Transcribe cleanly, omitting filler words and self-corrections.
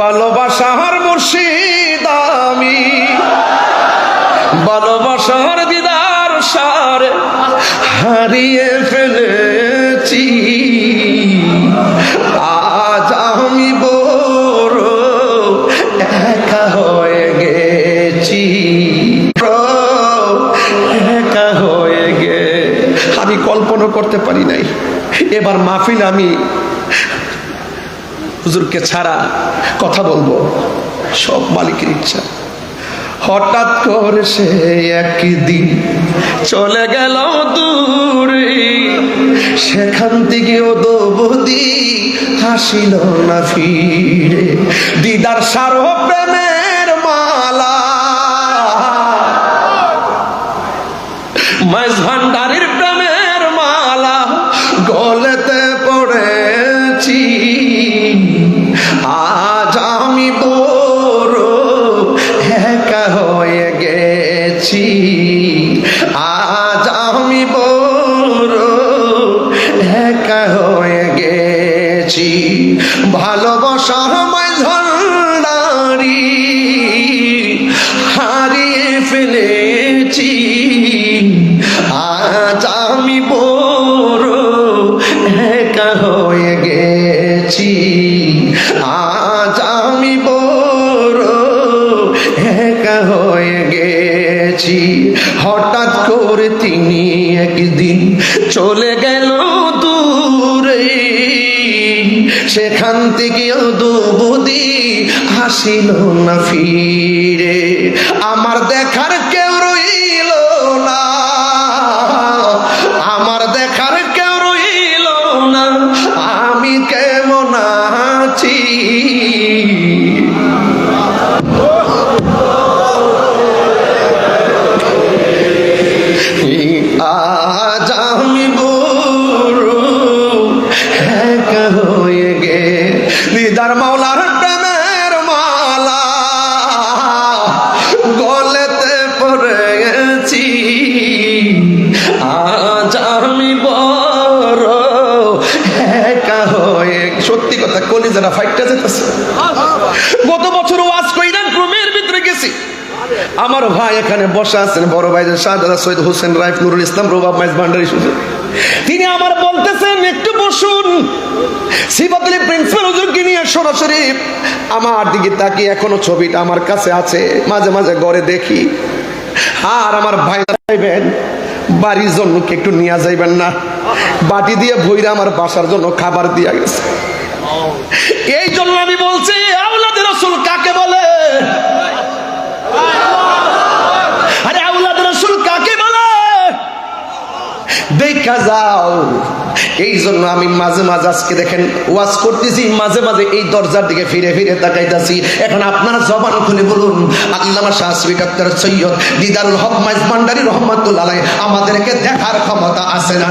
ভালোবাসার মুর্শিদ আমি, ভালোবাসার দিদার সারে হারিয়ে ফেলেছি। আজ আমি বড় একা হয়ে গেছি, একা হয়ে গে আমি কল্পনা করতে পারি নাই এবার মাহফিল আমি হুজুরকে ছাড়া কথা বলবো, সব মালিকের ইচ্ছা। হঠাৎ করে সে একদিন চলে গেল দূরে, সেখান থেকে ও দৌবদি হাসিল না ফিরে। দিদার সারো প্রেমের মালা, মাইজ ভান্ডারির প্রেমের মালা গলেতে পড়েছি। আজ আমি বড় একা হয়ে গেছি, আজ আমি বড় একা হয়ে গেছি। ভালোবাসার মাইজ ভান্ডারি হারিয়ে ফেলেছি। আজ আমি বড় একা হয়ে গেছি, আজ আমি বড় একা হয়ে গেছি। হঠাৎ করে তিনি একদিন চলে গেল দূরে, সেখান থেকে দৌবদি হাসিল না ফিরে। আমার দেখার কেউ রইল না, আমার দেখার কেউ রইল না, আমি কেমন আছি। আজ আমি বড় একা হয়ে গে। দিদার মাওলার প্রেমের মালা গলেতে পড়ে গেছি। আজ আমি বড় একা হয়ে, সত্যি কথা কলিজারা ফাইটটা যেতেছে। গত বছর ওয়াজ কইরা রুমের ভিতরে গেছি, আমার ভাই এখানে বসা আছেন, বড় ভাই শাহজাদা সৈয়দ হোসেন রাইফ নুরুল ইসলাম রুবাব মাইজ ভান্ডারি হুজুর, তিনি আমার বলতেছেন একটু বসুন। সিফাতুল প্রিন্সিপাল হুজুরকে নিয়ে সরাসরি আমার দিকে তাকিয়ে, এখনো ছবিটা আমার কাছে আছে, মাঝে মাঝে ঘরে দেখি। আর আমার ভাই যাইবেন বাড়ির জন্য কি একটু নিয়ে যাইবেন না? বাটি দিয়ে ভইরা আমার বাসার জন্য খাবার দিয়া গেছে। এই জন্য আমি বলছি আওলাদে রাসূল কাকে বলে? আরে আওলাদে রাসূল কাকে বলে দেখা যাও। এই জন্য আমি মাঝে মাঝে আজকে দেখেন ওয়াজ করতেছি, মাঝে মাঝে এই দরজার দিকে ফিরে ফিরে তাকাইতাছি। এখন আপনারা জবান খুলে বলুন, আল্লামা শাহসুবি ডক্টর সৈয়দ দিদারুল হক মাইজ ভান্ডারী রহমাতুল্লাহ আলাইহি আমাদেরকে দেখার ক্ষমতা আছে না?